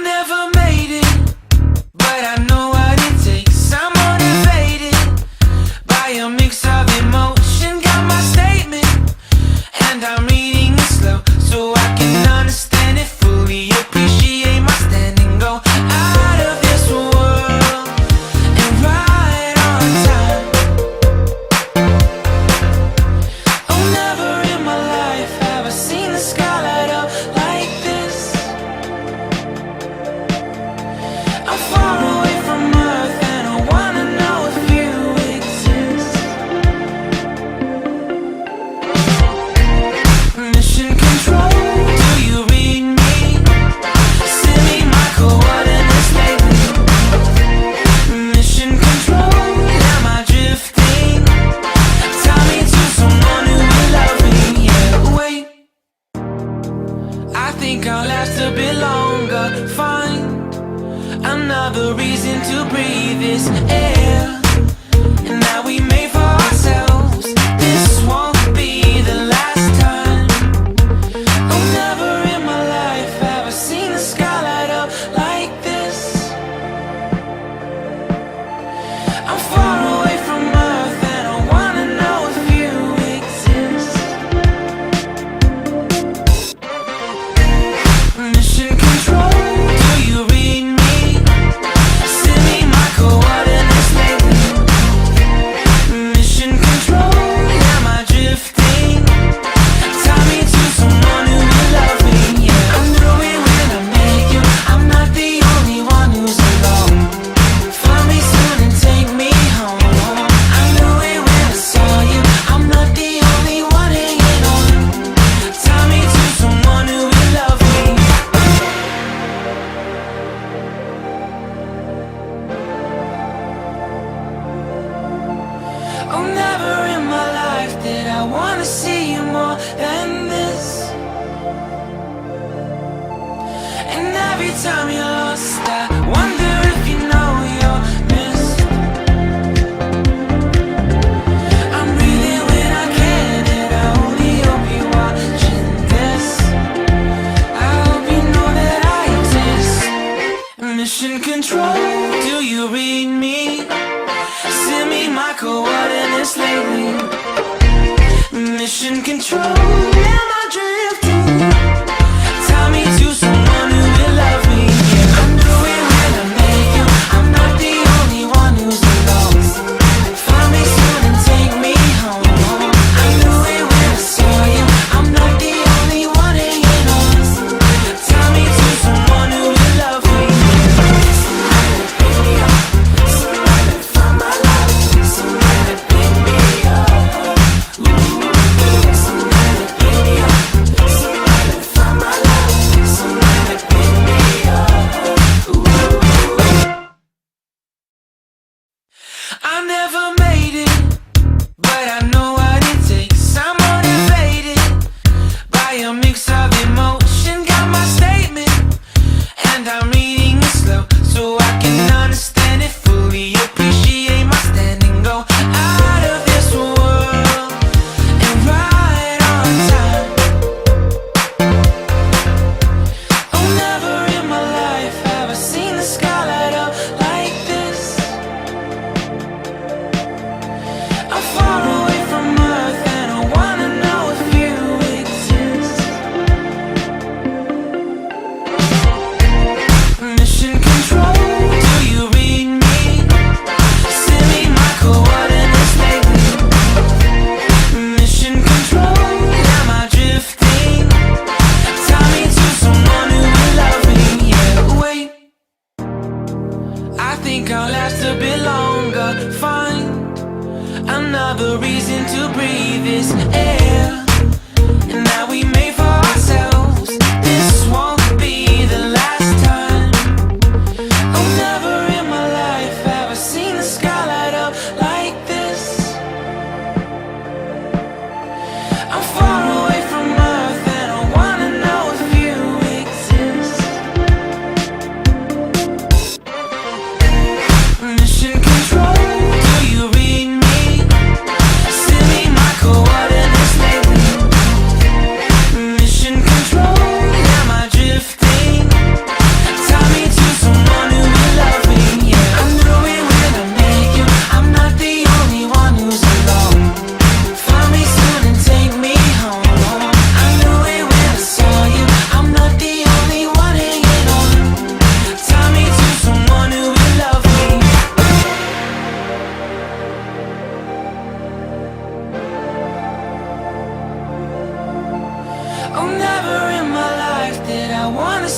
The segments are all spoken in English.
never made it, but I know what it takes. I'm motivated by a mix of emotion. Got my statement, and I'm reading it slow so I can understand it fully. Appreciate my standing, go out of this world and right on time. Oh, never in my life have I seen the sky light up like this. I'm far away from Earth and I wanna know if you exist. Mission control, do you read me? Send me my coordinates lately. Mission control, am I drifting? Tie me to someone who will love me. Yeah, wait, I think I'll last a bit longer. Find another reason to breathe this air, and that we made for ourselves. This won't be the last time. Oh, never in my life have I seen the sky light up like this. I'm far away from Earth and I wanna know if you exist. Mission control, do you read me? Send me my coordinates lately. Mission control, am I drifting? Tie me to someone who will love me. Yeah, I knew it when I met you. I'm not the only one who's alone. Find me soon and take me home. I knew it when I saw you. I'm not the only one hanging on. Tie me to someone who will love me. Oh, never in my life did I wanna see you more than this. And every time you're lost, I wonder if you know you're missed. I'm breathing when I can, and I only hope you're watching this. I hope you know that I exist. Mission control, do you read me? Send me my coordinates lately. Mission control, am I drifting? Tie me to someone who will love me. Yeah, I knew it when I met you. I'm not the only one who's alone. Find me soon and take me home. I knew it when I saw you. I'm not the only one hanging on. Tie me to someone who will love me. Somebody pick me up. Somebody find my love. Somebody pick me up. Somebody pick me up. Somebody find my love. Somebody pick me up. I never made it, but I know what it takes. I'm motivated by a mix of emotion. Got my statement, and I'm reading it slow so I can understand it fully. Appreciate my standing, go out of this world and right on time. Oh, never in my life have I seen the sky light up like this. I'm far away from Earth and I wanna know if you exist. Mission control, do you read me? Send me my coordinates lately. Mission control, am I drifting? Tie me to someone who will love me. Yeah, wait, I think I'll last a bit longer. Find another reason to breathe this air, and that we made for ourselves. This won't be the last time. Oh, never in my life have I seen the sky light up like this. I'm far away from Earth and I wanna know if you exist. Mission control, do you read me? Send me my coordinates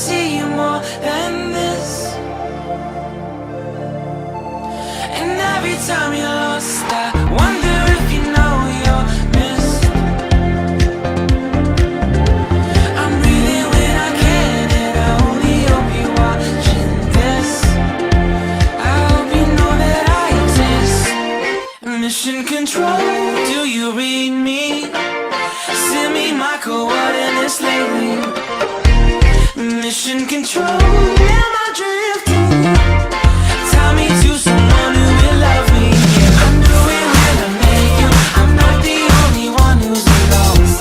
see you more than this. And every time you're lost, I wonder if you know you're missed. I'm breathing when I can, and I only hope you're watching this. I hope you know that I exist. Mission control, do you read me? Send me my coordinates lately. Mission control, am I drifting? Tie me to someone who will love me. Yeah, I'm doing when I make you. I'm not the only one who's lost.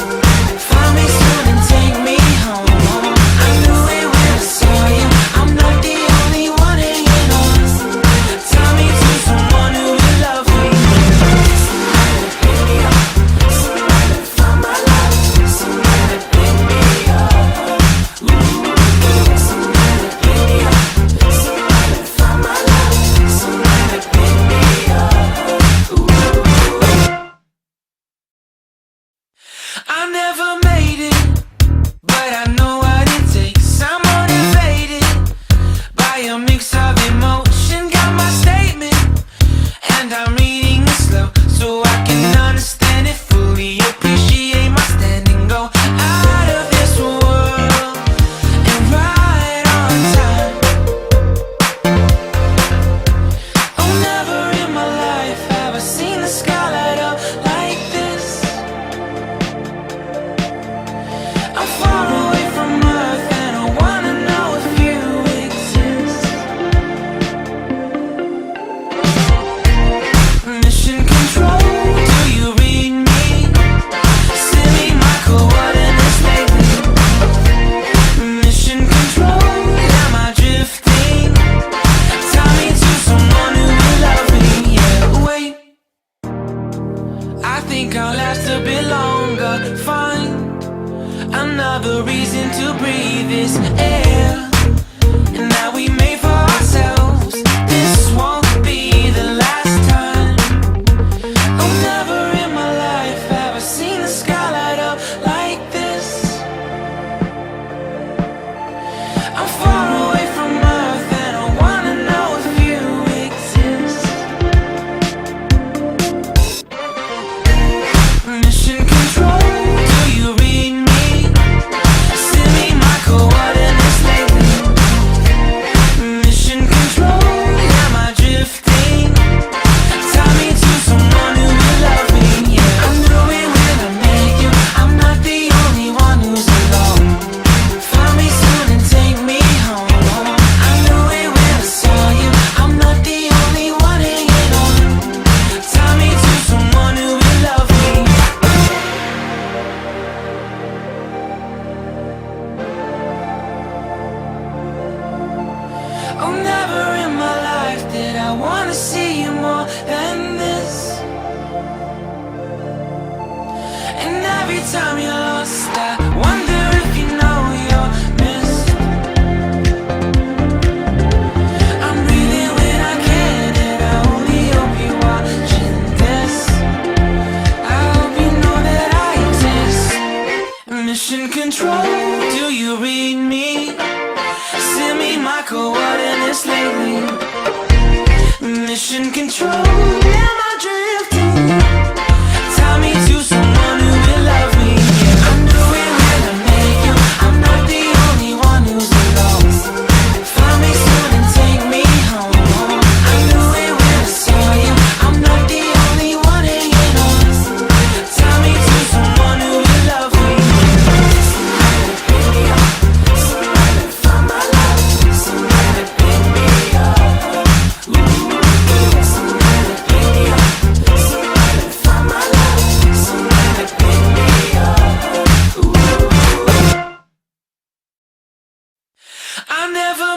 Find me soon and take me home. I knew it when I saw you. I'm not the only one hanging on. Tie me to someone who will love me. Somebody pick me up. Somebody find my life. Somebody pick me up. Somebody pick me up. Somebody find my life. Somebody pick me up. I never made it, but I know what it takes. I'm motivated by a mix of emotion. Got my statement, and I'm reading it slow so I can understand it fully. Appreciate my standing, go out of this world and right on time. Oh, never in my life have I seen the sky light up like this. I'm far away from Earth and I wanna know if you exist. Mission control, do you read me? Send me my coordinates lately. Mission control, am I drifting? Tie me to someone who will love me. Yeah, wait, I think I'll last a bit longer. Fine, another reason to breathe this air. And that we made for ourselves. This won't be the last time. Oh, never in my life have I seen the sky light up like this. I'm far away from Earth and I wanna know if you exist. Mission control, do you read me? Send me my coordinates lately. Mission control, am I drifting? Tie me to someone who will love me. Yeah, I'm doing when I make you. I'm not the only one who's alone. Find me soon and take me home. I knew it when I saw you. I'm not the only one hanging on. Tie me to someone who will love me. Oh, never in my life did I wanna see you more than this. And every time you're lost, I wonder if you know you're missed. I'm breathing when I can, and I only hope you're watching this. I hope you know that I exist. Mission control, do you read me? Send me my coordinates lately. Mission control, am I drifting? Tie me to someone who will love me. Yeah, I'm doing when I make you. I'm not the only one who's lost. Find me soon and take me home. I knew it when I saw you. I'm not the only one hanging on. Tie me to someone who will love me. Somebody pick me up. Somebody find my life. Somebody pick me up. Somebody pick me up. Somebody find my life. Somebody pick me up. I never